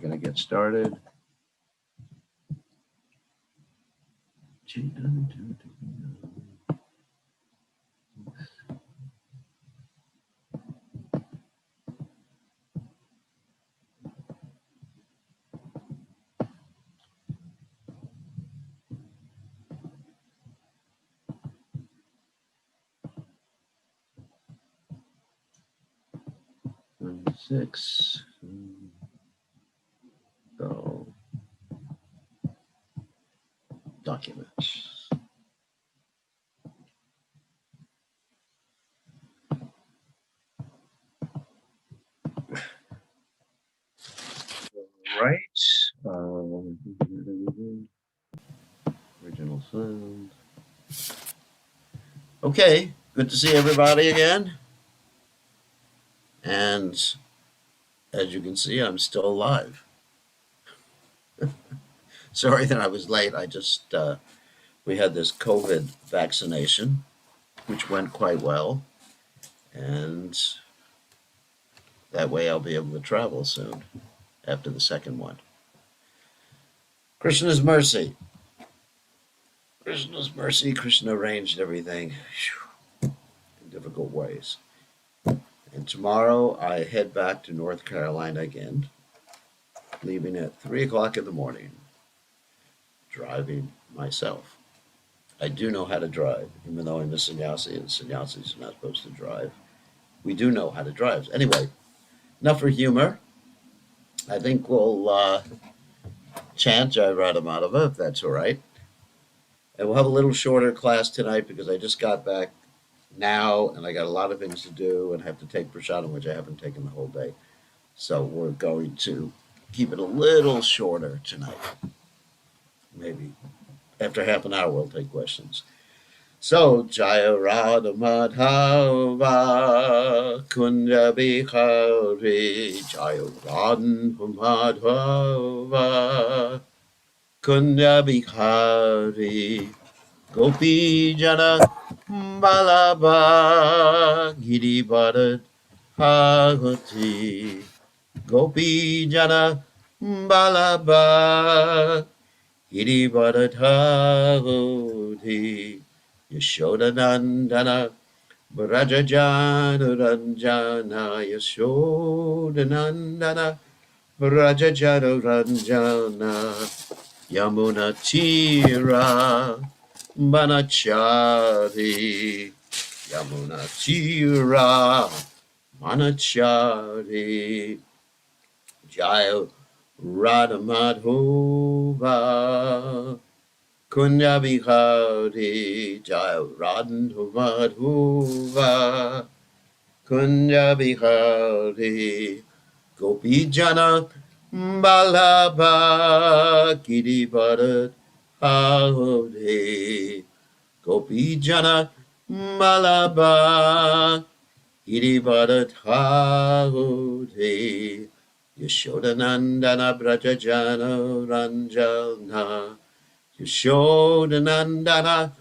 Going to get started. Six. Go. Documents. Right. Original sound. Okay, good to see everybody again. And as you can see, I'm still alive. Sorry that I was late. I just, we had this COVID vaccination, which went quite well. And that way I'll be able to travel soon after the second one. Krishna's mercy. Krishna's mercy. Krishna arranged everything in difficult ways. And tomorrow I head back to North Carolina again, leaving at 3 o'clock in the morning, driving myself. I do know how to drive, even though I'm a sannyasi and sannyasis are not supposed to drive. We do know how to drive. Anyway, enough for humor. I think we'll chant Jai Radha Madhava, if that's all right. And we'll have a little shorter class tonight because I just got back now and I got a lot of things to do and have to take prasadam, which I haven't taken the whole day. So we're going to keep it a little shorter tonight. Maybe after half an hour we'll take questions. So, Jaya Radha Madhava Kunja Bihari Jaya Radha Madhava Kunja Bihari Gopi Jana Balaba Giri Bharat Bhagavati Gopi Jana Balaba Giri Bharat Bhagavati Yashoda Nandana Brajajana Ranjana Yashoda Nandana Brajajana Ranjana Yamuna Tira Manachari Yamuna Tira Manachari Jaya Radha Madhava Kunya Bihari Jaya Radha Madhava Kunya Bihari Gopi Jana Balaba Giri Bharat Bhagavati Gopi Jana Balaba Giri Bharat Bhagavati Yashoda Nandana Brajajana Ranjana Yashoda Nandana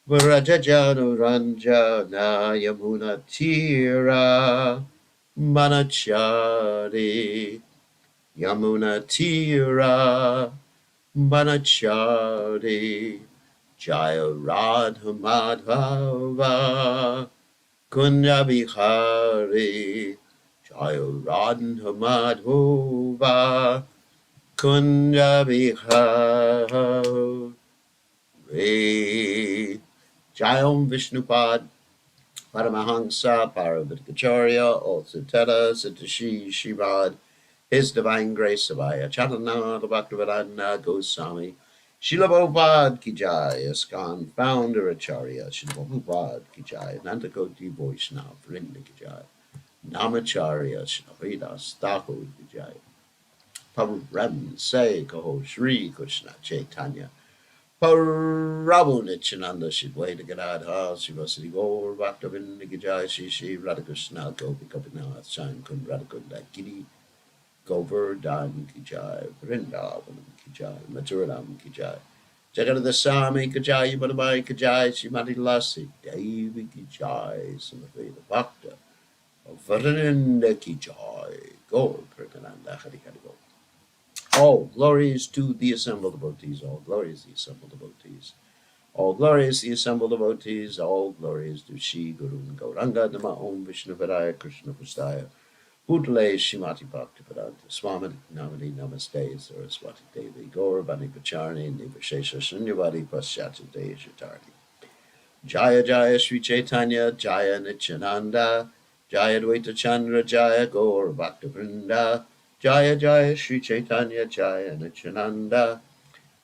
Brajajana Ranjana Yamuna Tira Manachari Yamuna Tira Manachari Jaya Radha Madhava Kunya Bihari Jaya Radha Madhava Kunya Bihari Jayam Vishnupad Paramahansa Paravatikacharya also Teta Satashi Shivad His Divine Grace Savaya Chaitanya Bhaktivedanta Goswami Srila Prabhupada Ki Jai ISKCON Founder Acharya Srila Prabhupada Ki Jai Nantakoti Vaishnava Vrinda Ki Jai Namacharya Srila Haridas Thakur Ki Jai Prabhu Brahman Say Kaho Shri Krishna Chaitanya Prabhu Nityananda Shidwaita Gadadha Srivasadi Gaur Bhaktavinda Ki Jai Shri Shri Radhakrishna Gopi Gopinath Chaim Kund Radhakunda Giri Govardhan Ki Jai Vrindavanam Ki Jai Mathuranam Ki Jai Jagannath Swami Ki Jai Madhumai Ki Jai Srimati Lasi Devi Ki Jai Samaveda Bhakta Vrinda Ki Jai Gaur Pramananda Hari Hari Gaur. All glories to the assembled devotees. All glories the assembled devotees. All glories the assembled devotees. All glories to Shri Guru Gauranga Nama Om Vishnu Padaya Krishna Prastaya Bhutale Shrimati Bhaktivedanta Swami Namani Namaste Saraswati Devi Gauravani Pacharni Nivashesha Shunyavadi Paschati Deshatarni Jaya Jaya Sri Caitanya Jaya Nityananda Jaya Dvaita Chandra Jaya Gaur Bhaktivinoda Jaya Jaya Sri Caitanya Jaya Nityananda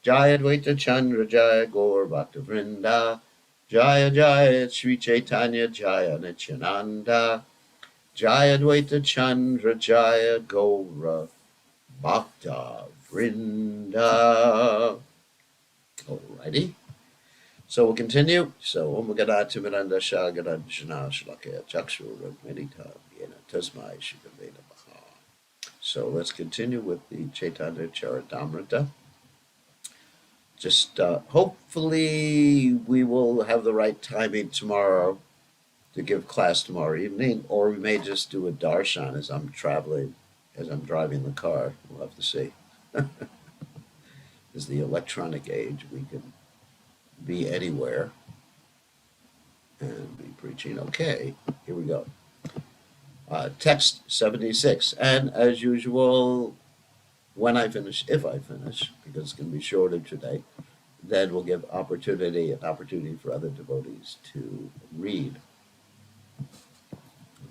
Jaya Dvaita Chandra Jaya Gaur Bhaktivinoda Jaya Jaya Sri Caitanya Jaya Nityananda Jaya Dvaita Chandra Jaya Gaura Bhakta Vrinda. Alrighty. So we'll continue. So Om Gadati Miranda Shagada Jana Shlakaya Chakshu Medita Yena Tasmai Shikaveda Baha. So let's continue with the Caitanya Caritamrta. Just hopefully we will have the right timing tomorrow to give class tomorrow evening, or we may just do a darshan as I'm traveling, as I'm driving the car. We'll have to see. As the electronic age, we can be anywhere and be preaching. Okay, here we go. Text 76. And as usual, when I finish, if I finish, because it's going to be shorter today, then we'll give an opportunity for other devotees to read.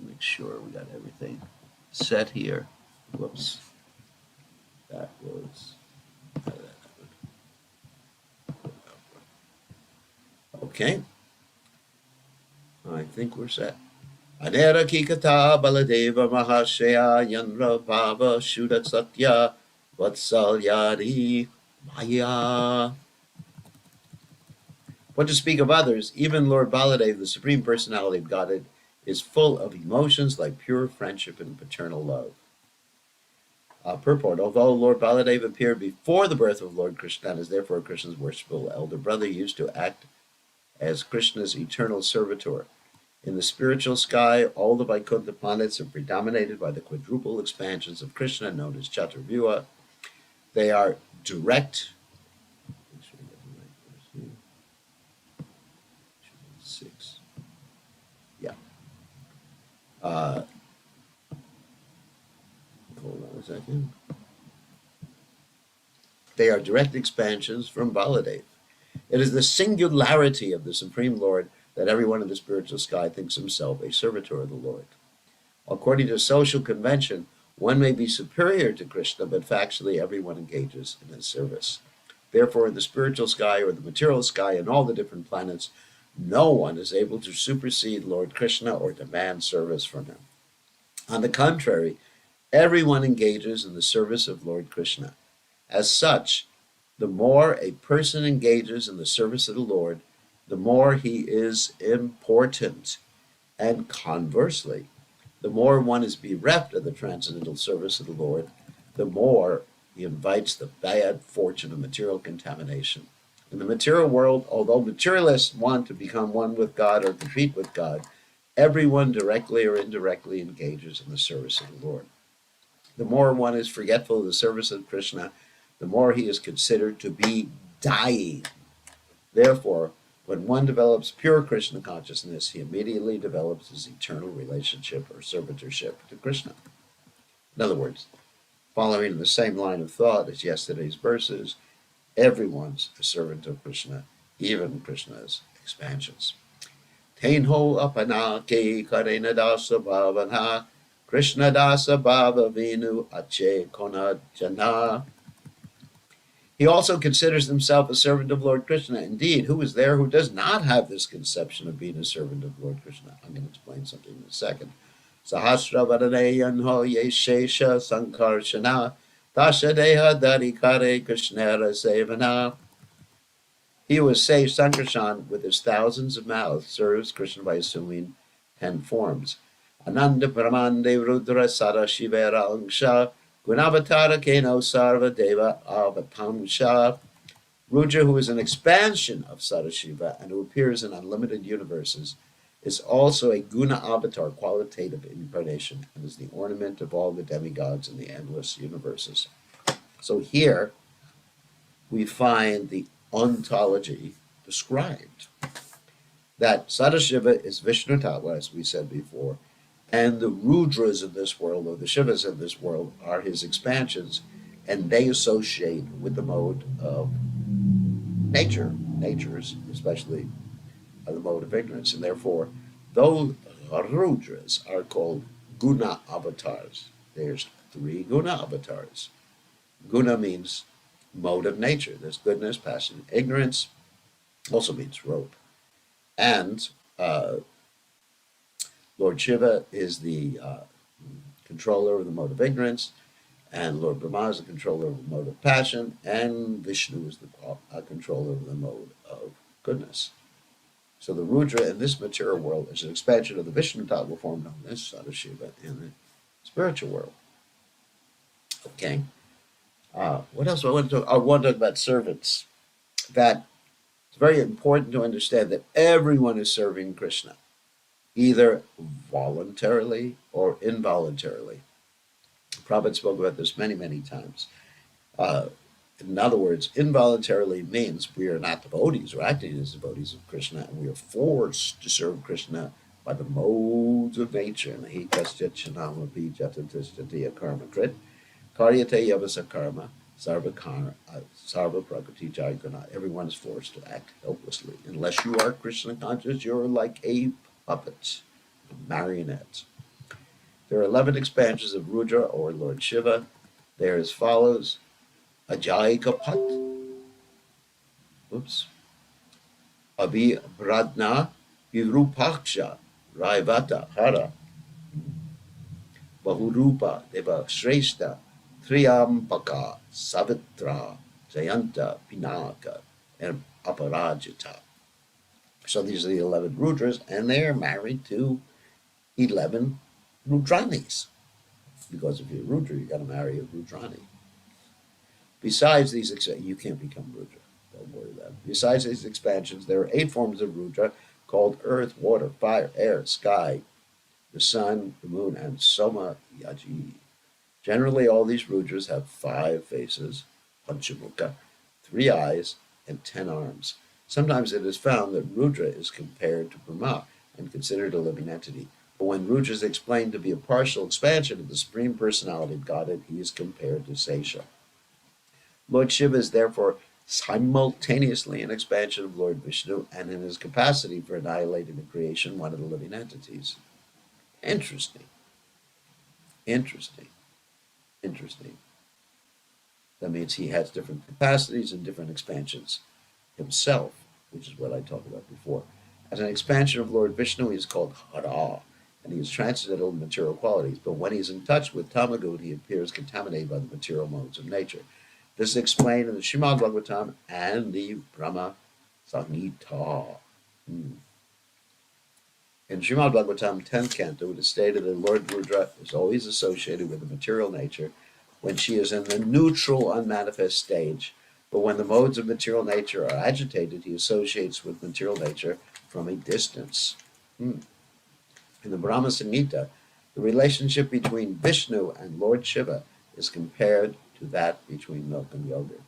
Make sure we got everything set here. Whoops. That was. Okay. I think we're set. Adera Kikata Baladeva Mahashaya Yandra Bhava Shudat Satya Vatsalyadi Maya. What to speak of others, even Lord Baladev, the Supreme Personality of Godhead, is full of emotions like pure friendship and paternal love. Purport. Although Lord Baladev appeared before the birth of Lord Krishna and is therefore Krishna's worshipful elder brother, he used to act as Krishna's eternal servitor. In the spiritual sky, all the Vaikuntha planets are predominated by the quadruple expansions of Krishna known as Chaturvyuha. They are direct. Six. Yeah. Hold on a second. They are direct expansions from Baladev. It is the singularity of the Supreme Lord that everyone in the spiritual sky thinks himself a servitor of the Lord. According to social convention, one may be superior to Krishna, but factually everyone engages in his service. Therefore, in the spiritual sky or the material sky and all the different planets, no one is able to supersede Lord Krishna or demand service from him. On the contrary, everyone engages in the service of Lord Krishna. As such, the more a person engages in the service of the Lord, the more he is important. And conversely, the more one is bereft of the transcendental service of the Lord, the more he invites the bad fortune of material contamination. In the material world, although materialists want to become one with God or compete with God, everyone directly or indirectly engages in the service of the Lord. The more one is forgetful of the service of Krishna, the more he is considered to be dying. Therefore, when one develops pure Krishna consciousness, he immediately develops his eternal relationship or servitorship to Krishna. In other words, following the same line of thought as yesterday's verses, everyone's a servant of Krishna, even Krishna's expansions. Tenho apana ke karena dasa bhavana, Krishna dasa bhava vinu ache kona jana. He also considers himself a servant of Lord Krishna. Indeed, who is there who does not have this conception of being a servant of Lord Krishna? I'm going to explain something in a second. Sahasra vadaneyanho yeshesha sankarshana dashadeha darikare krishnera sevana. He who is saved Sankarshan with his thousands of mouths serves Krishna by assuming 10 forms. Ananda Brahmande Rudra Sadashivera Angsha Gunavatara Keno Sarva Deva Avatamsha. Rudra, who is an expansion of Sadashiva and who appears in unlimited universes, is also a Guna avatar, qualitative incarnation, and is the ornament of all the demigods in the endless universes. So here we find the ontology described, that Sadashiva is Vishnu Tattva, as we said before, and the Rudras in this world, or the Shivas in this world, are his expansions, and they associate with the mode of natures, especially the mode of ignorance, and therefore those Rudras are called Guna avatars. There's 3 Guna avatars. Guna means mode of nature. There's goodness, passion, ignorance. Also means rope. And Lord Shiva is the controller of the mode of ignorance, and Lord Brahma is the controller of the mode of passion, and Vishnu is the controller of the mode of goodness. So the Rudra in this material world is an expansion of the Vishnu Tattva form known as Sadashiva in the spiritual world. Okay. What else do I want to talk? I want to talk about servants. That it's very important to understand that everyone is serving Krishna, either voluntarily or involuntarily. Prabhupada spoke about this many, many times. In other words, involuntarily means we are not devotees or acting as devotees of Krishna, and we are forced to serve Krishna by the modes of nature. Everyone is forced to act helplessly. Unless you are Krishna conscious, you're like a puppet, a marionette. There are 11 expansions of Rudra, or Lord Shiva. They are as follows: Ajayikapat, Abhibradna, Virupaksha, Raivata, Hara, Bahurupa, Deva Shrestha, Triambaka, Savitra, Jayanta, Pinaka, and Aparajita. So these are the 11 Rudras, and they are married to 11 Rudranis. Because if you're Rudra, you got to marry a Rudrani. Besides these, you can't become Rudra. Don't worry about it. Besides these expansions, there are 8 forms of Rudra called earth, water, fire, air, sky, the sun, the moon, and Soma Yaji. Generally, all these Rudras have 5 faces, Panchamukha, 3 eyes, and 10 arms. Sometimes it is found that Rudra is compared to Brahma and considered a living entity. But when Rudra is explained to be a partial expansion of the Supreme Personality of Godhead, he is compared to Sesha. Lord Shiva is therefore simultaneously an expansion of Lord Vishnu, and in his capacity for annihilating the creation, one of the living entities. Interesting. That means he has different capacities and different expansions himself, which is what I talked about before. As an expansion of Lord Vishnu, he is called Hara, and he is transcendental in material qualities. But when he is in touch with Tamagut, he appears contaminated by the material modes of nature. This is explained in the Srimad Bhagavatam and the Brahma Samhita. In Srimad Bhagavatam 10th canto, it is stated that Lord Rudra is always associated with the material nature when she is in the neutral, unmanifest stage. But when the modes of material nature are agitated, he associates with material nature from a distance. In the Brahma Samhita, the relationship between Vishnu and Lord Shiva is compared to that between milk and yogurt.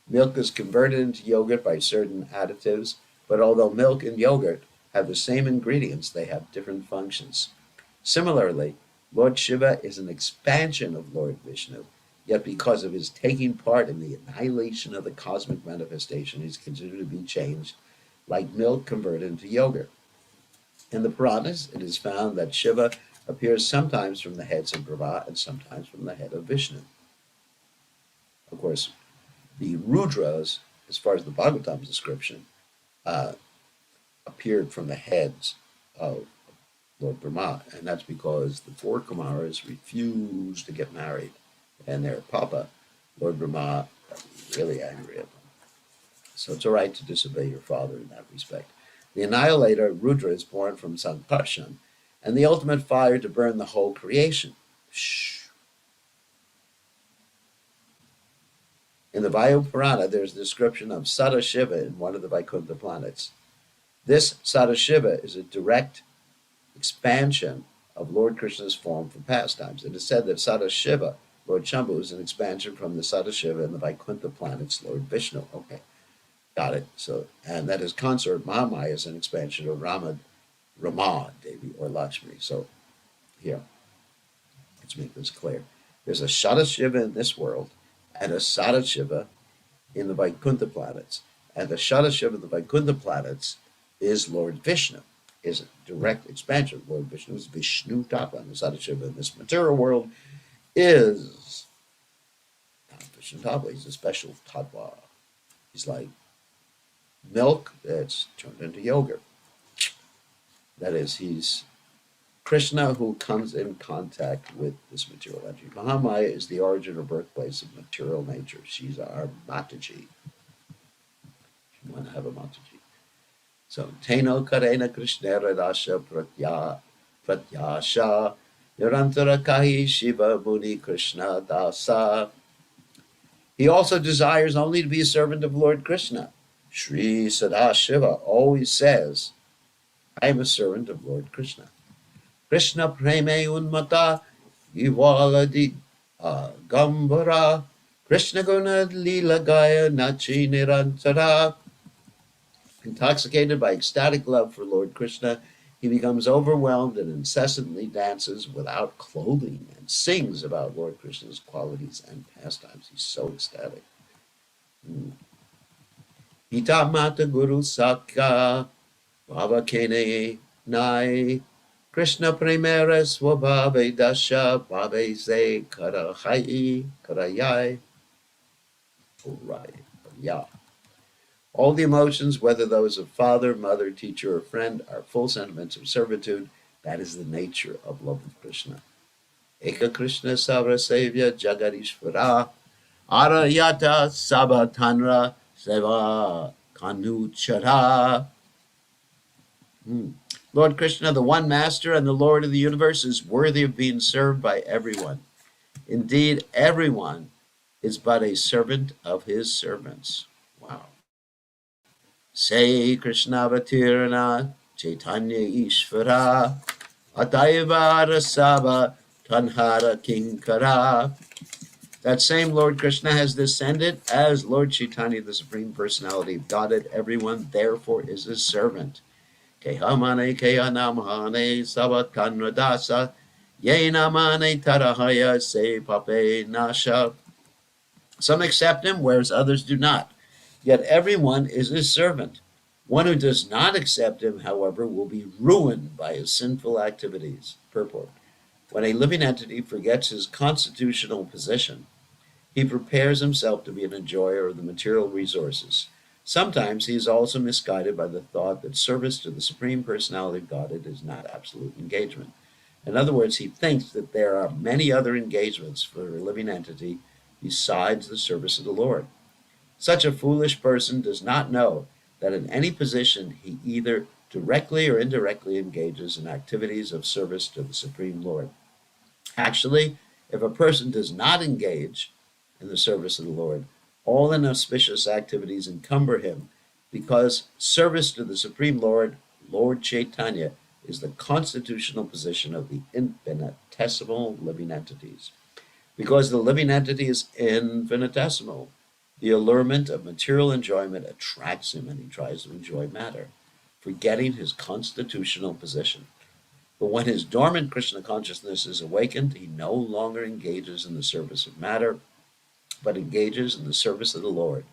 Milk is converted into yogurt by certain additives, but although milk and yogurt have the same ingredients, they have different functions. Similarly, Lord Shiva is an expansion of Lord Vishnu, yet because of his taking part in the annihilation of the cosmic manifestation, he is considered to be changed, like milk converted into yogurt. In the Puranas, it is found that Shiva appears sometimes from the heads of Brahma and sometimes from the head of Vishnu. Of course, the Rudras, as far as the Bhagavatam's description, appeared from the heads of Lord Brahma, and that's because the 4 Kumaras refused to get married, and their papa, Lord Brahma, got really angry at them. So it's all right to disobey your father in that respect. The annihilator, Rudra, is born from Sankarshan, and the ultimate fire to burn the whole creation. In the Vayu Purana, there's a description of Sadashiva in one of the Vaikuntha planets. This Sadashiva is a direct expansion of Lord Krishna's form for pastimes. It is said that Sadashiva Lord Shambhu is an expansion from the Sadashiva and the Vaikuntha planets, Lord Vishnu. Okay, got it. So, and that his consort Mahamaya is an expansion of Rama Devi or Lakshmi. So here, let's make this clear. There's a Sadashiva in this world and a Sadashiva in the Vaikuntha planets. And the Sadashiva of the Vaikuntha planets is Lord Vishnu, is a direct expansion of Lord Vishnu's Vishnu Tapa. And the Sadashiva in this material world is not Vishnu Tapa, he's a special Tattva. He's like milk that's turned into yogurt. That is, he's Krishna who comes in contact with this material energy. Mahamaya is the origin or birthplace of material nature. She's our Mataji. You want to have a Mataji. So, Teno Karena Krishna Radasha Pratyasha Nirantara Kahi Shiva Muni Krishna Dasa. He also desires only to be a servant of Lord Krishna. Sri Sadashiva always says, I am a servant of Lord Krishna. Krishna Preme Unmata Ivaladi Gambara Krishna Guna Lila Gaya Nachi Nirantara. Intoxicated by ecstatic love for Lord Krishna, he becomes overwhelmed and incessantly dances without clothing and sings about Lord Krishna's qualities and pastimes. He's so ecstatic. Ita Mata Guru Sakya Baba Kene Nai Krishna Primera Swabhave Dasha Bhave Se Karayai. Right. Yeah. All the emotions, whether those of father, mother, teacher, or friend, are full sentiments of servitude. That is the nature of love of Krishna. Eka Krishna Savra Sevya Jagadishvara Arayata Sabatanra Seva Kanuchara. Lord Krishna, the one master and the Lord of the universe, is worthy of being served by everyone. Indeed, everyone is but a servant of his servants. Wow. Say Krishna Vatirana Caitanya Ishvara Ataiva Rasava Tanhara Kinkara. That same Lord Krishna has descended as Lord Chaitanya, the Supreme Personality of Godhead. Everyone, therefore, is his servant. Kehamane Kehanamhane Savat Kanradasa Yenamane Tarahaya Se Pape Nasha. Some accept him, whereas others do not. Yet everyone is his servant. One who does not accept him, however, will be ruined by his sinful activities. Purport. When a living entity forgets his constitutional position, he prepares himself to be an enjoyer of the material resources. Sometimes he is also misguided by the thought that service to the Supreme Personality of Godhead is not absolute engagement. In other words, he thinks that there are many other engagements for a living entity besides the service of the Lord. Such a foolish person does not know that in any position he either directly or indirectly engages in activities of service to the Supreme Lord. Actually, if a person does not engage in the service of the Lord, all inauspicious activities encumber him, because service to the Supreme Lord, Lord Chaitanya, is the constitutional position of the infinitesimal living entities. Because the living entity is infinitesimal, the allurement of material enjoyment attracts him and he tries to enjoy matter, forgetting his constitutional position. But when his dormant Krishna consciousness is awakened, he no longer engages in the service of matter, but engages in the service of the Lord.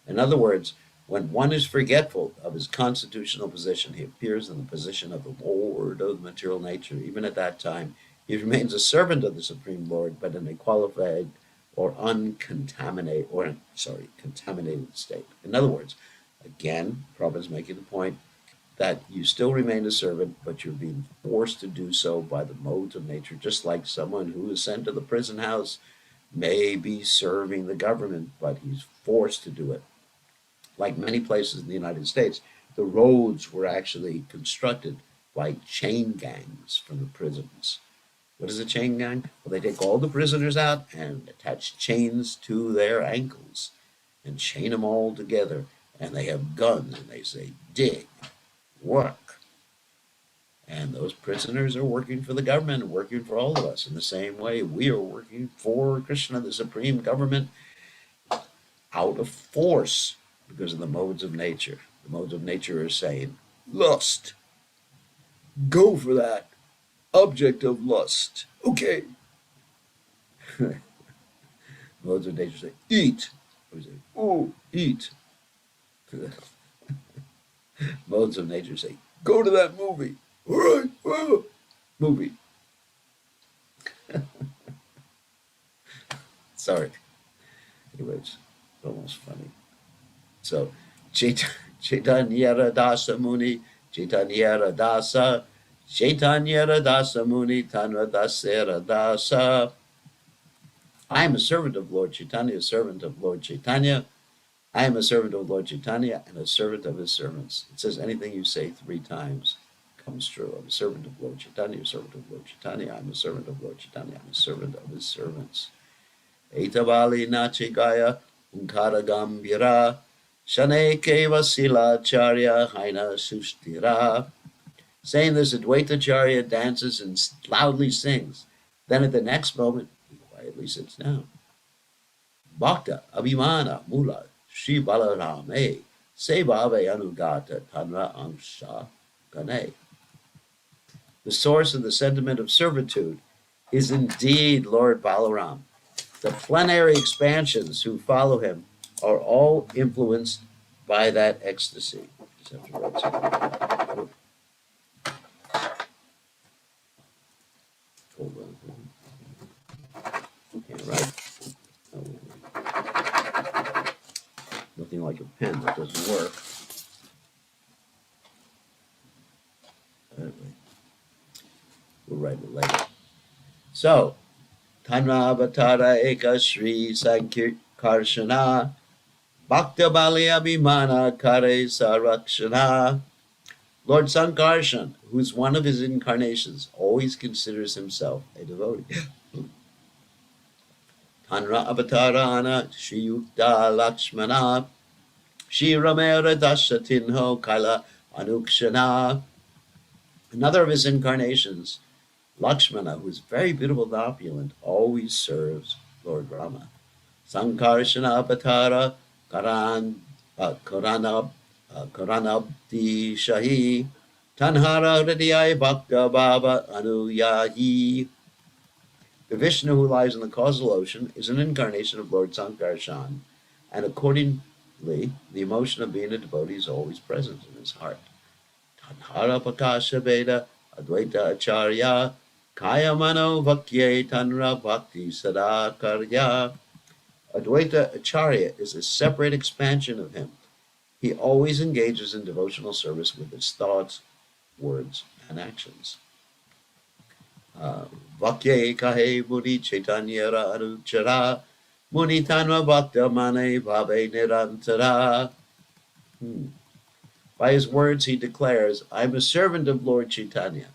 In other words, when one is forgetful of his constitutional position, he appears in the position of the Lord of the material nature. Even at that time, he remains a servant of the Supreme Lord, but in a qualified or contaminated state. In other words, again, Prabhupada is making the point that you still remain a servant, but you're being forced to do so by the modes of nature, just like someone who is sent to the prison house may be serving the government, but he's forced to do it. Like many places in the United States, the roads were actually constructed by chain gangs from the prisons. What is a chain gang? Well, they take all the prisoners out and attach chains to their ankles and chain them all together. And they have guns and they say, dig, work. And those prisoners are working for the government, working for all of us in the same way. We are working for Krishna, the supreme government, out of force because of the modes of nature. The modes of nature are saying, lust, go for that object of lust. Okay. Modes of nature say, eat. We say, oh, eat. Modes of nature say, go to that movie. All right, movie. Sorry. Anyways, it's almost funny. So, Chaitanya Dasa Muni, Chaitanya Dasa, Chaitanya Dasa Muni, Tanra Dasera Dasa. I am a servant of Lord Chaitanya, a servant of Lord Chaitanya. I am a servant of Lord Chaitanya and a servant of his servants. It says anything you say 3 times comes true. I'm a servant of Lord Chaitanya, a servant of Lord Chaitanya. I'm a servant of Lord Chaitanya. I'm a servant of his servants. Etavali Nachigaya Unkara Gambira Shane Keva Sila Charya Haina Sustira. Saying this, Advaita Charya dances and loudly sings. Then at the next moment, he quietly sits down. Bhakta Abhimana Mula Sri Balarame Sevave Anugata Tanra Amsha Gane. The source of the sentiment of servitude is indeed Lord Balaram. The plenary expansions who follow him are all influenced by that ecstasy. Just have to write something. Hold on. Can't write. Nothing like a pen that doesn't work. Anyway, we'll write it later. So, Tanra Avatara Eka Shri Sankirkarshana Bhakta Bali Abhimana Kare Sarakshana. Lord Sankarshan, who is one of his incarnations, always considers himself a devotee. Tanra Avatarana Shri Yukta Lakshmana Shri Ramera Dashatinho Kaila Anukshana. Another of his incarnations, Lakshmana, who is very beautiful and opulent, always serves Lord Rama. Sankarshana Avatara Karanabdi Shahi Tanhara Hridayai Bhakta Baba Anuyahi. The Vishnu who lies in the causal ocean is an incarnation of Lord Sankarshan, and accordingly, the emotion of being a devotee is always present in his heart. Tanhara Pakasha Veda Advaita Acharya Kaya Mano Vakye Tanra Bhakti Sadakarya. Advaita Acharya is a separate expansion of him. He always engages in devotional service with his thoughts, words, and actions. Vakye kahe muni Chaitanya anuchara muni tanva bhakta mane bhave nirantara. By his words he declares, I am a servant of Lord Chaitanya.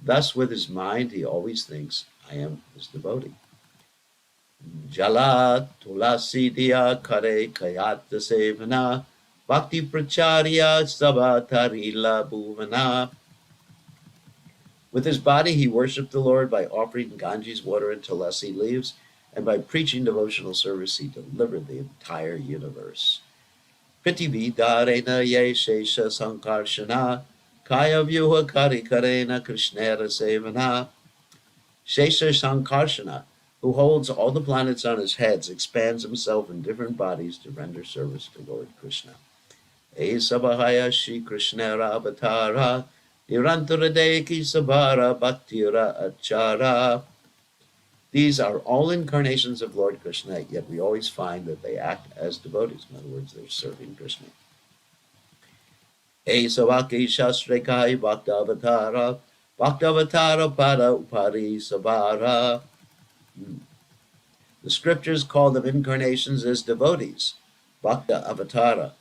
Thus with his mind he always thinks, I am his devotee. Jala tulasi diya kare kayata sevana bhakti pracharya sabatarila bhuvana. With his body he worshipped the Lord by offering Ganges water and tulasi leaves, and by preaching devotional service he delivered the entire universe. Prithvi darena ye shesha sankarshana kaya vyuha kari karena krishnera sevana. Shesha Sankarshana, who holds all the planets on his heads, expands himself in different bodies to render service to Lord Krishna. Esabhaya Shri Krishnera Avatara Nirantara Deki Sabhara Bhaktira Achara. These are all incarnations of Lord Krishna, yet we always find that they act as devotees. In other words, they're serving Krishna. Esavaki Shastrekai Bhaktavatara Bhaktavatara Pada Upari Sabhara. The scriptures call them incarnations as devotees, Bhakta Avatara.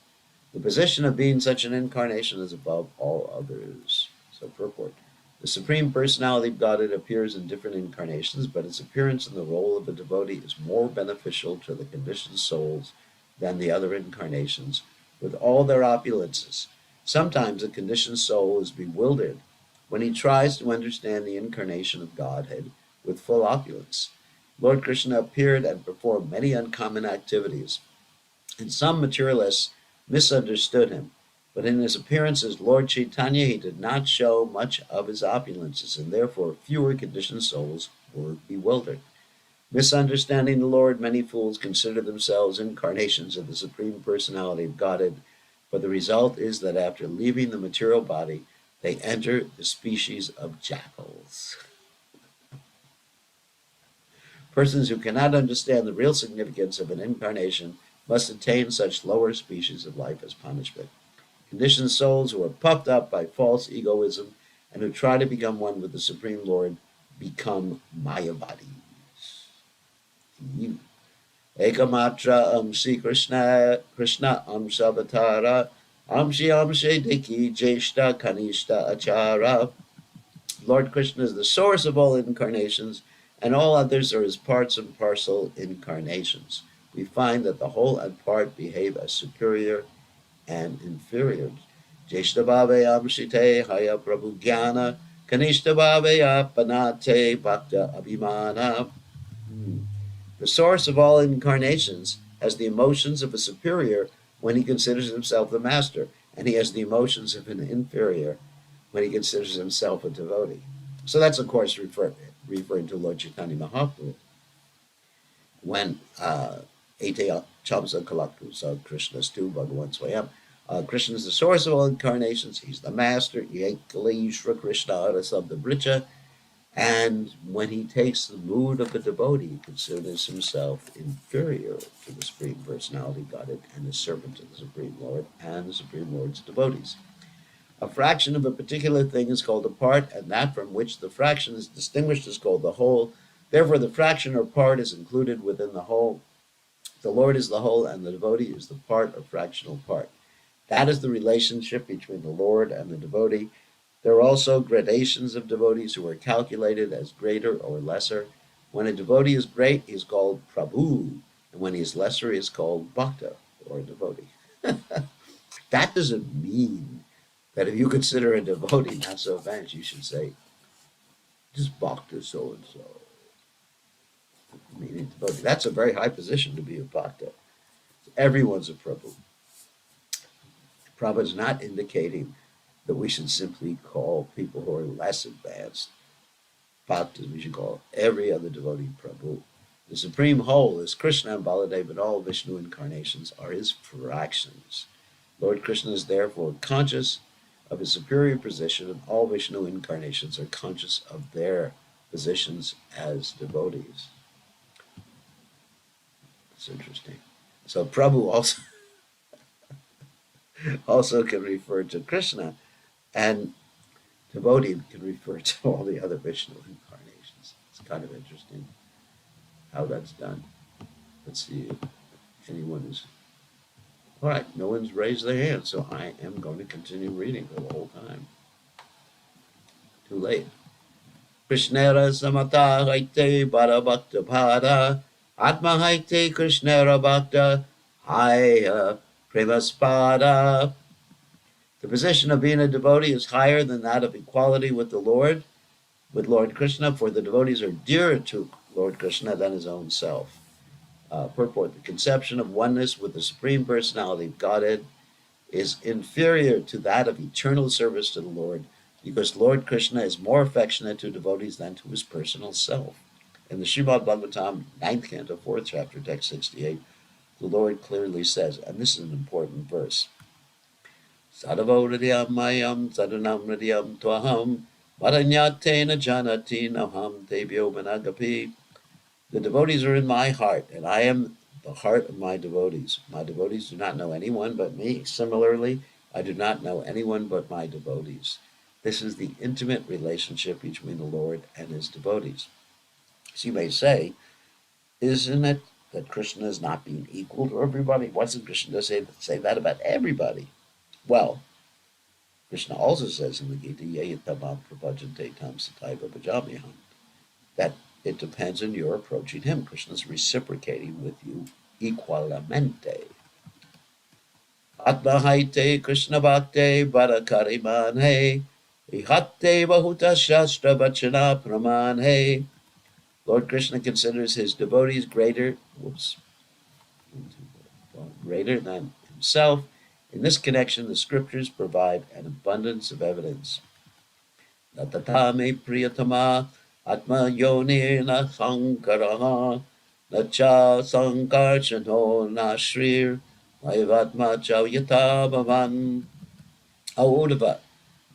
The position of being such an incarnation is above all others. So purport. The Supreme Personality of Godhead appears in different incarnations, but its appearance in the role of a devotee is more beneficial to the conditioned souls than the other incarnations, with all their opulences. Sometimes a conditioned soul is bewildered when he tries to understand the incarnation of Godhead with full opulence. Lord Krishna appeared and performed many uncommon activities, and some materialists misunderstood him. But in his appearance as Lord Caitanya, he did not show much of his opulences, and therefore fewer conditioned souls were bewildered. Misunderstanding the Lord, many fools consider themselves incarnations of the Supreme Personality of Godhead, but the result is that after leaving the material body, they enter the species of jackals. Persons who cannot understand the real significance of an incarnation must attain such lower species of life as punishment. Conditioned souls who are puffed up by false egoism and who try to become one with the Supreme Lord become Mayavadis. Ekamatra Sri Krishna Amsavatara Amshi Diki Jeshta Kanishta Achara. Lord Krishna is the source of all incarnations, and all others are his parts and parcel incarnations. We find that the whole and part behave as superior and inferior. Jeshtabhave Amshite Haya Prabhu Jnana Kanishtabhave Apanate Bhakta Abhimana. The source of all incarnations has the emotions of a superior when he considers himself the master, and he has the emotions of an inferior when he considers himself a devotee. So that's, of course, referring to Lord Chaitanya Mahaprabhu. When Ete Chamsa Kalaktu Sa Krishna Stu Bhagavan Swayam, Krishna is the source of all incarnations. He's the master, Yekalishra Krishna Arasabda Bricha. And when he takes the mood of a devotee, he considers himself inferior to the Supreme Personality of Godhead and a servant of the Supreme Lord and the Supreme Lord's devotees. A fraction of a particular thing is called a part, and that from which the fraction is distinguished is called the whole. Therefore, the fraction or part is included within the whole. The Lord is the whole, and the devotee is the part or fractional part. That is the relationship between the Lord and the devotee. There are also gradations of devotees who are calculated as greater or lesser. When a devotee is great, he is called Prabhu, and when he is lesser, he is called Bhakta, or devotee. That doesn't mean that if you consider a devotee not so advanced, you should say, just Bhakta so-and-so, meaning devotee. That's a very high position to be a Bhakta. Everyone's a Prabhu. Prabhupada is not indicating that we should simply call people who are less advanced Bhaktas. We should call every other devotee Prabhu. The supreme whole is Krishna and Baladeva, and all Vishnu incarnations are his fractions. Lord Krishna is therefore conscious of his superior position, and all Vishnu incarnations are conscious of their positions as devotees. It's interesting. So Prabhu also can refer to Krishna, and devotee can refer to all the other Vishnu incarnations. It's kind of interesting how that's done. Let's see if anyone is. All right, no one's raised their hand, so I am going to continue reading for the whole time. Too late. Krishnera samata haite bara bhakta bhara atma haite Krishnera bhakta haya premaspada. The position of being a devotee is higher than that of equality with the Lord, with Lord Krishna, for the devotees are dearer to Lord Krishna than his own self. Purport: the conception of oneness with the Supreme Personality of Godhead is inferior to that of eternal service to the Lord, because Lord Krishna is more affectionate to devotees than to his personal self. In the Srimad Bhagavatam, 9th canto, 4th chapter, text 68, the Lord clearly says, and this is an important verse, Sadavoridiyam mayam sadhanam hridiyam tvaham varanyatena janati naham tebhyo managapi. The devotees are in my heart, and I am the heart of my devotees. My devotees do not know anyone but me. Similarly, I do not know anyone but my devotees. This is the intimate relationship between the Lord and his devotees. So you may say, isn't it that Krishna is not being equal to everybody? Why doesn't Krishna say that about everybody? Well, Krishna also says in the Gita, Yeyatamam prabhajante tam sataiva bhajamiham, that it depends on your approaching him. Krishna is reciprocating with you equalmente. Atma haite Krishna bhakte bhara karimane Ihate bahuta shastra vachana praman. Lord Krishna considers his devotees greater than himself. In this connection, the scriptures provide an abundance of evidence. Natatame priyatama atma yonena sankaraha nacha sankarshano nashrir maivatma chavyata bhavan. Audava,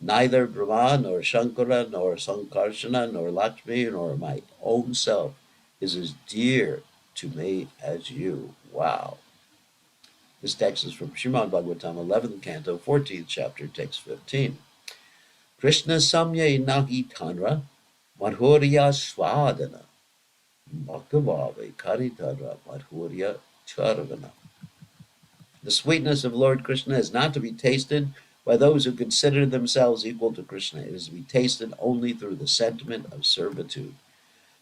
neither Brahma nor Shankara nor Sankarshana nor Lakshmi nor my own self is as dear to me as you. Wow. This text is from Srimad Bhagavatam, 11th canto, 14th chapter, text 15. Krishna samye nahi tanra madhurya swadana bhakavave Caritamrta madhurya charavana. The sweetness of Lord Krishna is not to be tasted by those who consider themselves equal to Krishna. It is to be tasted only through the sentiment of servitude.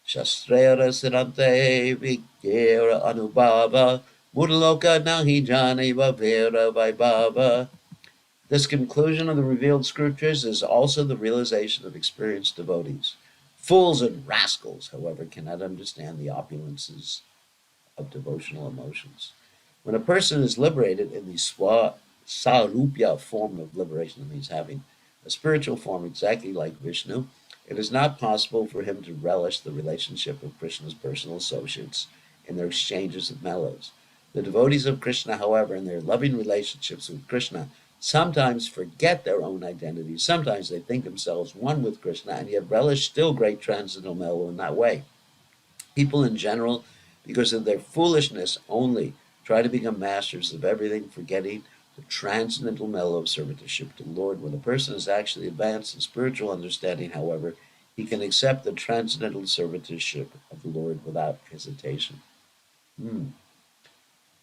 Shastrera sirante vikyera anubhava mudaloka nahi janeva vera vaibhava. This conclusion of the revealed scriptures is also the realization of experienced devotees. Fools and rascals, however, cannot understand the opulences of devotional emotions. When a person is liberated in the sarupya form of liberation, that means having a spiritual form exactly like Vishnu, it is not possible for him to relish the relationship of Krishna's personal associates in their exchanges of mellows. The devotees of Krishna, however, in their loving relationships with Krishna, sometimes forget their own identity. Sometimes they think themselves one with Krishna and yet relish still great transcendental mellow in that way. People in general, because of their foolishness only, try to become masters of everything, forgetting the transcendental mellow of servitorship to the Lord. When a person is actually advanced in spiritual understanding, however, he can accept the transcendental servitorship of the Lord without hesitation.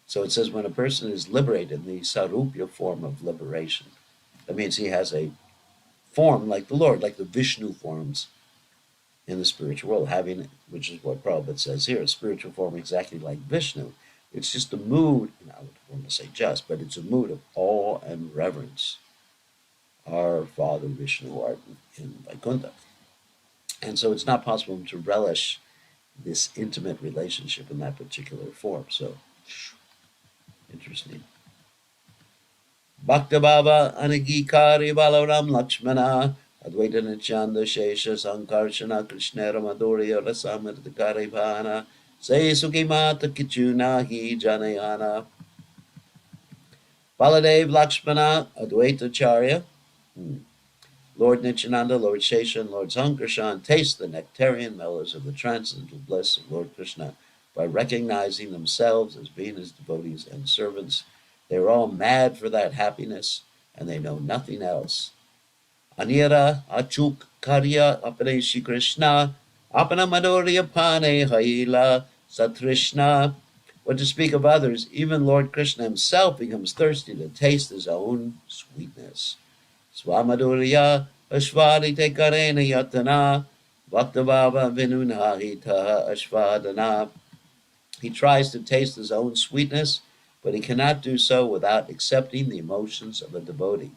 So it says when a person is liberated in the sarupya form of liberation, that means he has a form like the Lord, like the Vishnu forms in the spiritual world, having, which is what Prabhupada says here, a spiritual form exactly like Vishnu. It's just a mood, I don't want to say just, but it's a mood of awe and reverence. Our Father Vishnu art in Vaikuntha. And so it's not possible to relish this intimate relationship in that particular form. So, interesting. Bhakta Baba Anagikari Balaram Lakshmana Advaita Nityanda Shesha Sankarshana Krishnera Madhurya Rasamirtakari Bhana Say Sukimata Kichuna Hi Janayana. Baladev Lakshmana Advaita Charya, Lord Nityananda, Lord Shesha, and Lord Sankarshan taste the nectarian mellows of the transcendental bliss of Lord Krishna by recognizing themselves as being his devotees and servants. They are all mad for that happiness, and they know nothing else. Anira achuk karya apane Shri Krishna, apana madhurya pane haila satrishna. What to speak of others, even Lord Krishna himself becomes thirsty to taste his own sweetness. Swamadurya ashvarite karena yatana bhaktavava vinunahita ashvadana. He tries to taste his own sweetness, but he cannot do so without accepting the emotions of a devotee.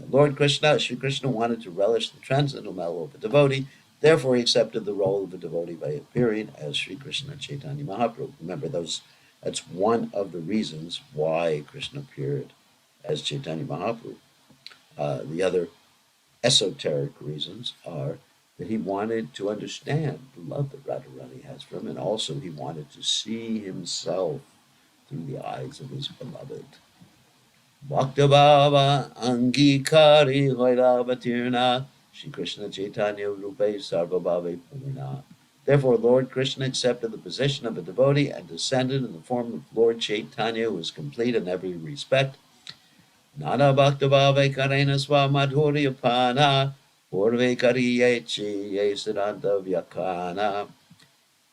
Lord Krishna, Sri Krishna wanted to relish the transcendental mellow of a devotee, therefore he accepted the role of a devotee by appearing as Sri Krishna Caitanya Mahaprabhu. Remember, that's one of the reasons why Krishna appeared as Chaitanya Mahaprabhu. The other esoteric reasons are that he wanted to understand the love that Radharani has for him, and also he wanted to see himself through the eyes of his beloved. Bhakta Bhava Angikari Vairavatirna Shri Krishna Chaitanya Rupe Sarvabhave Purna. Therefore, Lord Krishna accepted the position of a devotee and descended in the form of Lord Chaitanya, who is complete in every respect. Nana Bhakta Bhave Karena Swa Madhurya Pana Purve Kariyechi Yesidanta Vyakana.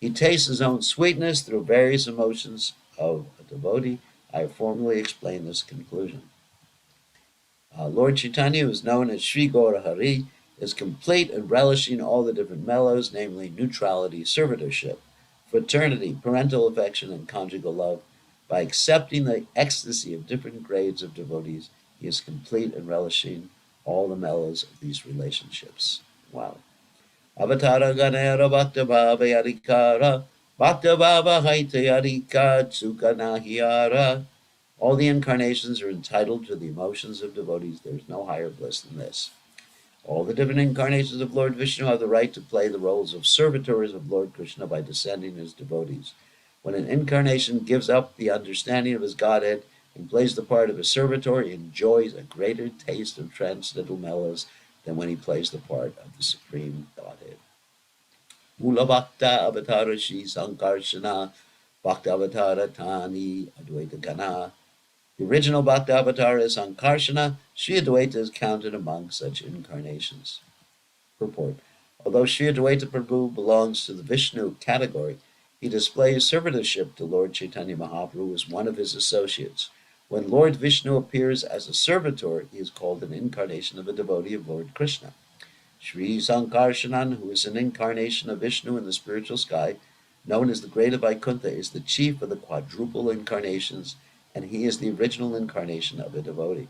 He tastes his own sweetness through various emotions of a devotee. I have formally explained this conclusion. Lord Chaitanya, who is known as Sri Gaurahari, is complete in relishing all the different mellows, namely neutrality, servitorship, fraternity, parental affection, and conjugal love. By accepting the ecstasy of different grades of devotees, he is complete in relishing all the mellows of these relationships. Wow. Avatara Ganera Bhakta Bhava Yarikara Bhakta Bhava Haita Yarika Tsukanahiara. All the incarnations are entitled to the emotions of devotees. There is no higher bliss than this. All the different incarnations of Lord Vishnu have the right to play the roles of servitors of Lord Krishna by descending as devotees. When an incarnation gives up the understanding of his Godhead and plays the part of a servitor, he enjoys a greater taste of transcendental mellows than when he plays the part of the Supreme Godhead. Mula Bhakta Avatara Shri Sankarshana Bhakta Avatara Tani Advaita Gana. The original Bhakta Avatar is Sankarshana. Sri Advaita is counted among such incarnations. Purport. Although Sri Advaita Prabhu belongs to the Vishnu category, he displays servitorship to Lord Chaitanya Mahaprabhu as one of his associates. When Lord Vishnu appears as a servitor, he is called an incarnation of a devotee of Lord Krishna. Sri Sankarshanan, who is an incarnation of Vishnu in the spiritual sky, known as the Great Vaikuntha, is the chief of the quadruple incarnations, and he is the original incarnation of a devotee.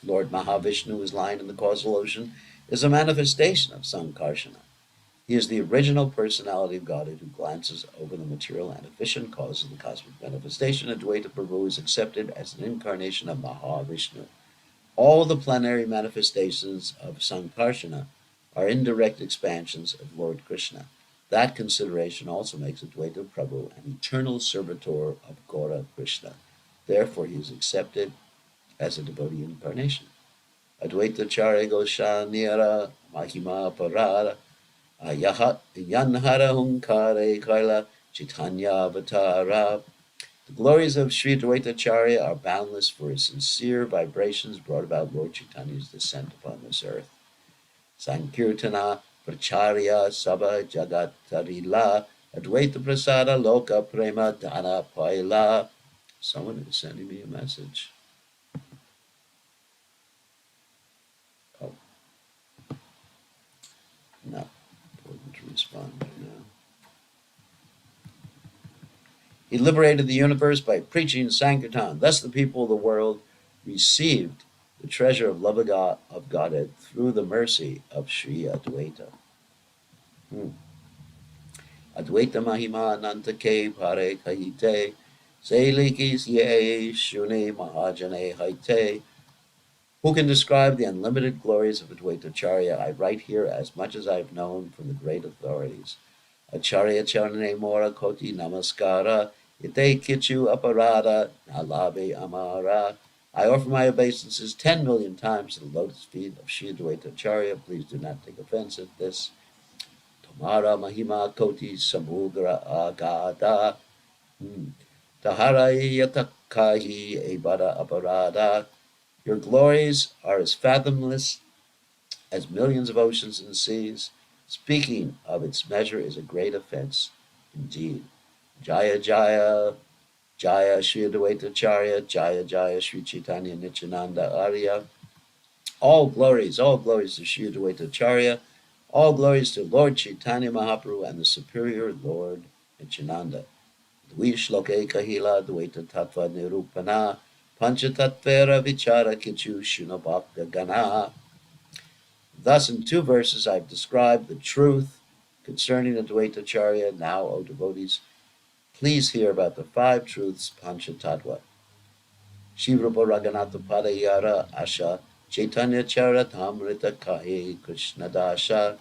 Lord Mahavishnu, who is lying in the causal ocean, is a manifestation of Sankarshana. He is the original personality of Godhead who glances over the material and efficient cause of the cosmic manifestation. Advaita Prabhu is accepted as an incarnation of Mahavishnu. All the plenary manifestations of Sankarshana are indirect expansions of Lord Krishna. That consideration also makes Advaita Prabhu an eternal servitor of Gaura Krishna. Therefore, he is accepted as a devotee incarnation. Advaita Charya Goshanira Mahima Parara Yanhara Hunkare Kaila Chaitanya Avatara. The glories of Sri Advaita Charya are boundless, for his sincere vibrations brought about Lord Chaitanya's descent upon this earth. Sankirtana Pracharya Sabha Jagatarila Advaita Prasada Loka Prema Dana Paila. Someone is sending me a message. Oh, not important to respond right now. He liberated the universe by preaching Sankirtan. Thus the people of the world received the treasure of love of Godhead through the mercy of Sri Advaita. Advaita Mahima Nantake Pare Kahite Selikis Ye Shune Mahajane Haite. Who can describe the unlimited glories of Advaita Charya? I write here as much as I have known from the great authorities. Acharya Charane Mora Koti Namaskara Ite Kichu Aparada Nalabe Amara. I offer my obeisances 10 million times to the lotus feet of Sri Advaita Acharya. Please do not take offense at this. Tomara Mahima Koti Samugra Agada Taharai Yatakahi Ebada Aparada. Your glories are as fathomless as millions of oceans and seas. Speaking of its measure is a great offense indeed. Jaya Jaya, Jaya Sri Advaita Charya, Jaya Jaya Sri Chaitanya Nityananda Arya. All glories to Sri Advaita Charya, all glories to Lord Chaitanya Mahaprabhu and the superior Lord Nityananda. Dvi Shloke Kahila Dvaita Tattva Nirupana Panchatatvera Vichara Kichu Shunabhakta Gana. Thus, in 2 verses, I've described the truth concerning Advaita Charya. Now, O devotees, please hear about the 5 truths Panchatattva. Shivrupa Raghunatha Padayara Asha Chaitanya Charitamrta Kahi Krishna Dasha.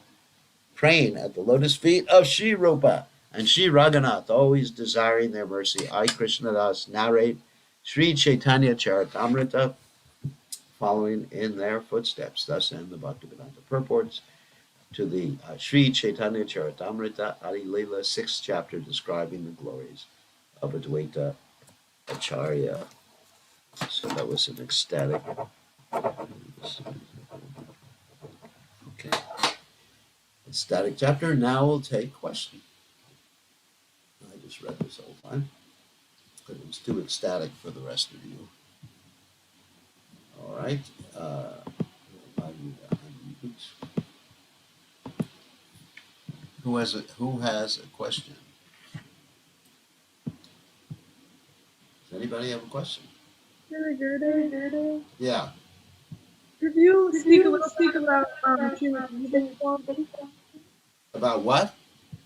Praying at the lotus feet of Sri Rupa and Sri Raghunath, always desiring their mercy. I, Krishna Das, narrate Sri Chaitanya Charitamrta, following in their footsteps. Thus end the Bhaktivedanta purports to the Sri Chaitanya Charitamrta Adi Lila, 6th chapter, describing the glories of Advaita Acharya. So that was an ecstatic. Okay. Ecstatic chapter. Now we'll take questions. I just read this whole time because it was too ecstatic for the rest of you. All right. Who has a question? Does anybody have a question? Yeah. Could you speak a little bit about Srila Jiva Goswami? About what?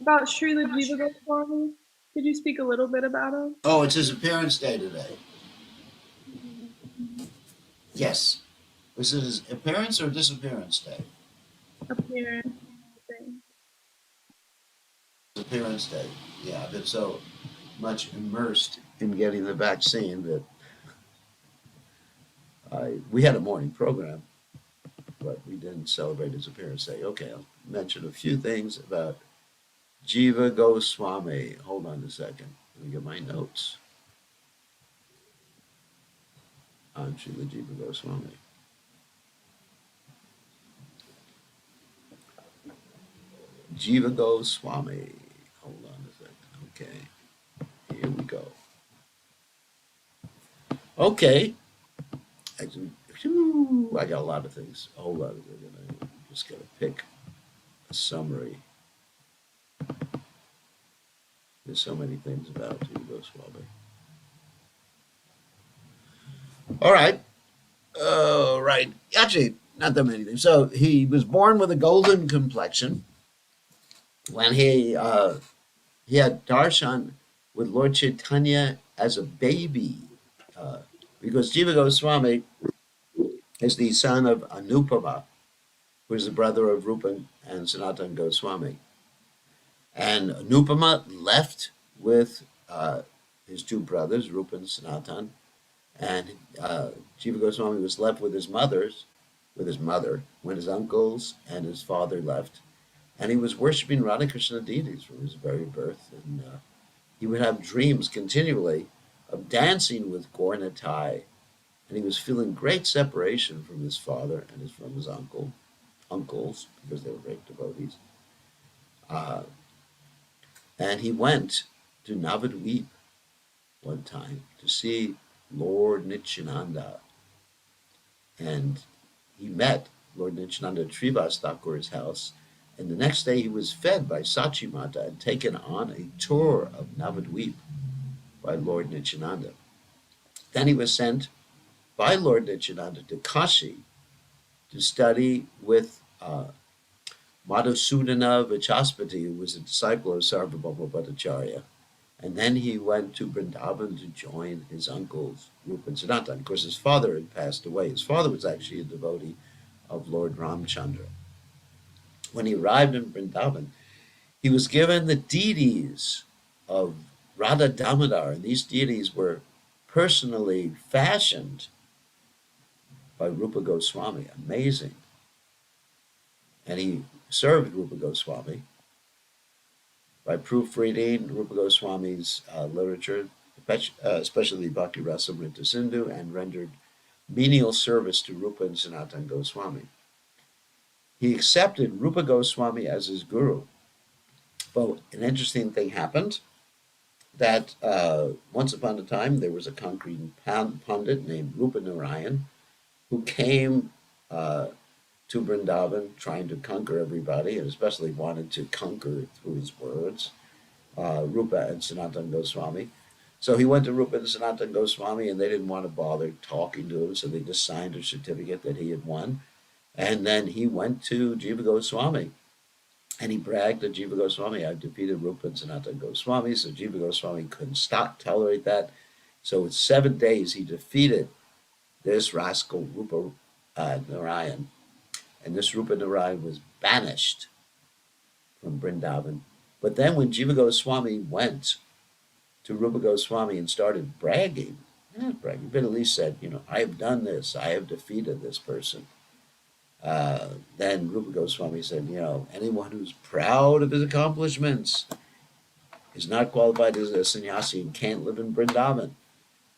About Srila Jiva Goswami? Could you speak a little bit about him? Oh, it's his appearance day today. Yes. Was it his appearance or disappearance day? Appearance thing. Appearance day. Yeah, I've been so much immersed in getting the vaccine that we had a morning program, but we didn't celebrate his appearance day. Okay, I'll mention a few things about Jiva Goswami. Hold on a second. Let me get my notes on Srila Jiva Goswami. Jiva Goswami. Hold on a second. Okay, here we go. Okay, I got a lot of things. Hold on a second. I just got to pick a summary. There's so many things about Jiva Goswami. All right. Right. Actually, not that many things. So he was born with a golden complexion. When he had darshan with Lord Chaitanya as a baby, uh, because Jiva Goswami is the son of Anupama, who is the brother of Rupa and Sanatan Goswami. And Anupama left with his two brothers, Rupa and Sanatan, and Jiva Goswami was left with his mother, when his uncles and his father left, and he was worshiping Radha Krishna deities from his very birth, and he would have dreams continually of dancing with Gaura, and he was feeling great separation from his father and from his uncles, because they were great devotees. Uh, and he went to Navadvip one time to see Lord Nityananda, and he met Lord Nityananda at Srivas Thakur's house, and the next day he was fed by Sachi Mata and taken on a tour of Navadvip by Lord Nityananda. Then he was sent by Lord Nityananda to Kashi to study with Madhusudana Vachaspati, who was a disciple of Sarvabhauma Bhattacharya. And then he went to Vrindavan to join his uncles, Rupa and Sanatan. Of course, his father had passed away. His father was actually a devotee of Lord Ramchandra. When he arrived in Vrindavan, he was given the deities of Radha Damodar, and these deities were personally fashioned by Rupa Goswami. Amazing. And he served Rupa Goswami by proofreading Rupa Goswami's literature, especially Bhakti Rasamrita Sindhu, and rendered menial service to Rupa and Sanatan Goswami. He accepted Rupa Goswami as his guru. But an interesting thing happened that once upon a time there was a concrete pundit named Rupa Narayan who came to Vrindavan trying to conquer everybody, and especially wanted to conquer through his words Rupa and Sanatan Goswami. So he went to Rupa and Sanatan Goswami, and they didn't want to bother talking to him, so they just signed a certificate that he had won. And then he went to Jiva Goswami, and he bragged to Jiva Goswami, "I've defeated Rupa and Sanatan Goswami." So Jiva Goswami couldn't tolerate that. So in 7 days, he defeated this rascal Rupa Narayan, and this Rupa Narayan was banished from Vrindavan. But then when Jiva Goswami went to Rupa Goswami and started bragging, not bragging, but at least said, I have done this, I have defeated this person. Then Rupa Goswami said, anyone who's proud of his accomplishments is not qualified as a sannyasi and can't live in Vrindavan.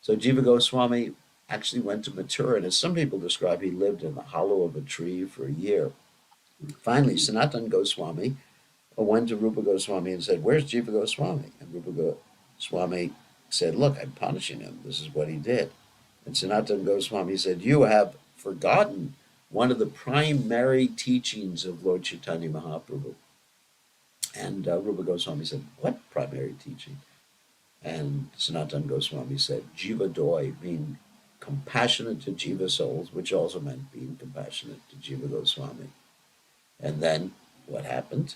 So Jiva Goswami actually went to Mathura, and as some people describe, he lived in the hollow of a tree for a year. Finally, Sanatan Goswami went to Rupa Goswami and said, "Where's Jiva Goswami?" And Rupa Goswami said, "Look, I'm punishing him. This is what he did." And Sanatan Goswami said, "You have forgotten one of the primary teachings of Lord Chaitanya Mahaprabhu." And Rupa Goswami said, "What primary teaching?" And Sanatan Goswami said, "Jiva Doi," meaning compassionate to Jiva souls, which also meant being compassionate to Jiva Goswami. And then what happened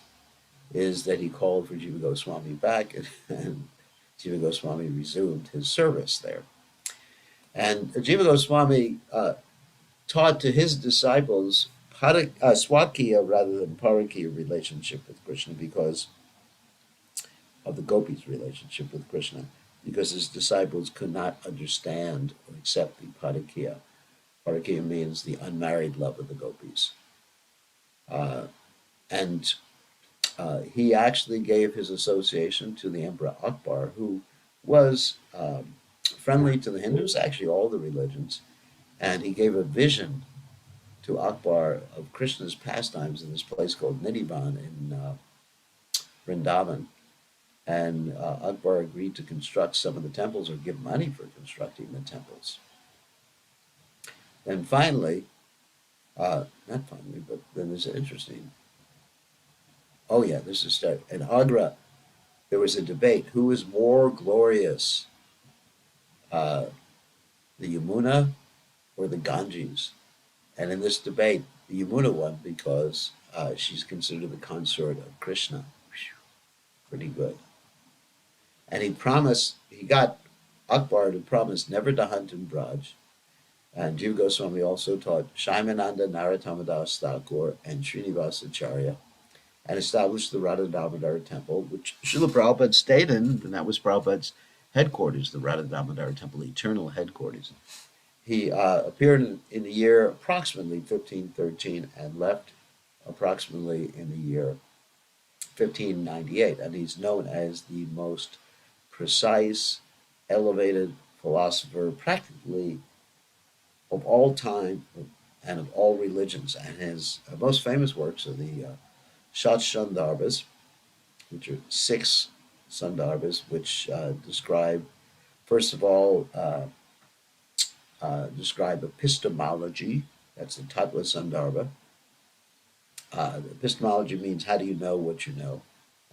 is that he called for Jiva Goswami back, and Jiva Goswami resumed his service there. And Jiva Goswami taught to his disciples Swakiya rather than Parakiya relationship with Krishna because of the gopis' relationship with Krishna, because his disciples could not understand or accept the Parakiya. Parakiya means the unmarried love of the gopis. And he actually gave his association to the Emperor Akbar, who was friendly to the Hindus, actually all the religions, and he gave a vision to Akbar of Krishna's pastimes in this place called Nidhivan in Vrindavan. And Akbar agreed to construct some of the temples or give money for constructing the temples. And finally, not finally, but then there's an interesting. Oh yeah, this is start in Agra. There was a debate: who is more glorious, uh, the Yamuna or the Ganges? And in this debate, the Yamuna won because she's considered the consort of Krishna. Whew, pretty good. And he got Akbar to promise never to hunt in Braj. And Jiva Goswami also taught Shaimananda Narottamadas Thakur and Srinivasacharya and established the Radha Damodar temple, which Srila Prabhupada stayed in, and that was Prabhupada's headquarters, the Radha Damodar temple, eternal headquarters. He appeared in the year approximately 1513 and left approximately in the year 1598, and he's known as the most precise, elevated philosopher practically of all time and of all religions. And his most famous works are the Shat Sandarbhas, which are 6 Sandarbhas, which describe, first of all, describe epistemology. That's the Tattva Sandarbha. Epistemology means how do you know what you know?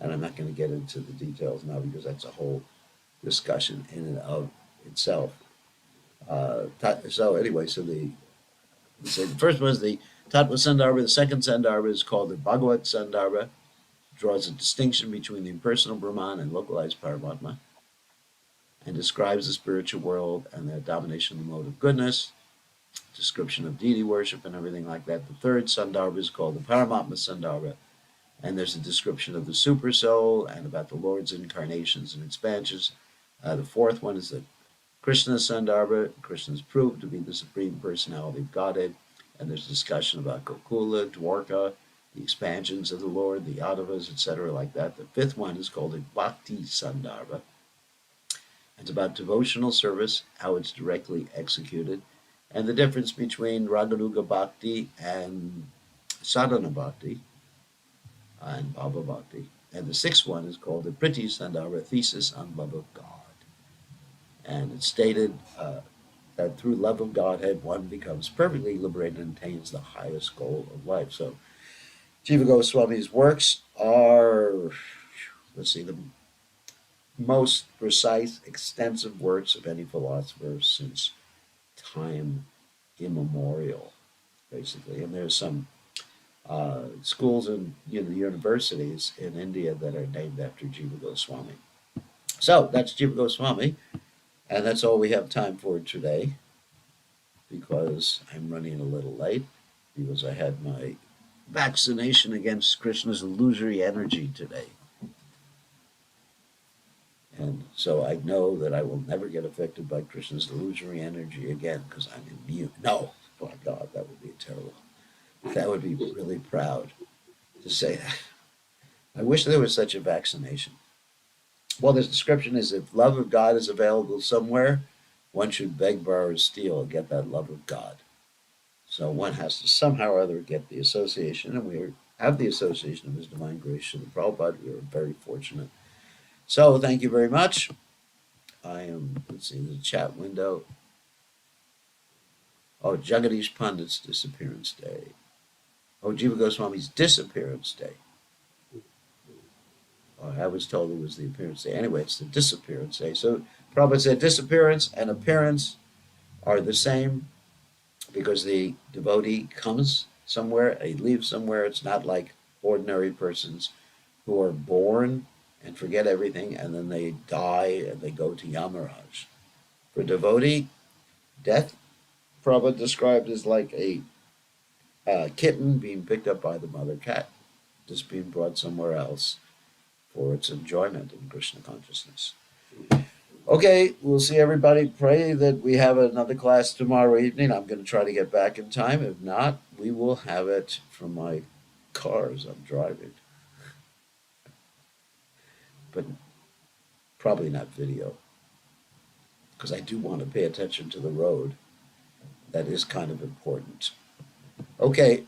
And I'm not going to get into the details now because that's a whole discussion in and of itself. So anyway, so the first one is the Tattva Sandarbha. The second Sandarbha is called the Bhagavat Sandarbha. Draws a distinction between the impersonal Brahman and localized Paramatma, and describes the spiritual world and their domination of the mode of goodness, description of deity worship and everything like that. The third Sandarbha is called the Paramatma Sandarbha, and there's a description of the super soul and about the Lord's incarnations and expansions. The fourth one is the Krishna Sandarbha. Krishna is proved to be the Supreme Personality of Godhead, and there's discussion about Gokula, Dwarka, the expansions of the Lord, the Yadavas, etc., like that. The fifth one is called a Bhakti Sandarbha. It's about devotional service, how it's directly executed, and the difference between Raganuga Bhakti and Sadhana Bhakti and Bhava Bhakti. And the sixth one is called the Priti Sandarbha, Thesis on Love of God. And it's stated that through love of Godhead, one becomes perfectly liberated and attains the highest goal of life. So Jiva Goswami's works are, let's see, the most precise, extensive works of any philosopher since time immemorial, basically. And there's some schools and universities in India that are named after Jiva Goswami. So that's Jiva Goswami, and that's all we have time for today because I'm running a little late because I had my vaccination against Krishna's illusory energy today. And so I know that I will never get affected by Krishna's illusory energy again because I'm immune. No, oh my God, that would be terrible. That would be really proud to say that. I wish there was such a vaccination. Well, this description is if love of God is available somewhere, one should beg, borrow, or steal and get that love of God. So one has to somehow or other get the association, and we have the association of His Divine Grace Srila Prabhupada. We are very fortunate. So thank you very much. I am, let's see, the chat window. Oh, Jagadish Pandit's disappearance day. Oh, Jiva Goswami's disappearance day. Oh, I was told it was the appearance day. Anyway, it's the disappearance day. So Prabhupada said disappearance and appearance are the same because the devotee comes somewhere, he leaves somewhere. It's not like ordinary persons who are born and forget everything and then they die and they go to Yamaraj. For devotee, death, Prabhupada described as like a kitten being picked up by the mother cat, just being brought somewhere else for its enjoyment in Krishna consciousness. Okay, we'll see everybody. Pray that we have another class tomorrow evening. I'm going to try to get back in time. If not, we will have it from my car as I'm driving. But probably not video, because I do want to pay attention to the road. That is kind of important. Okay,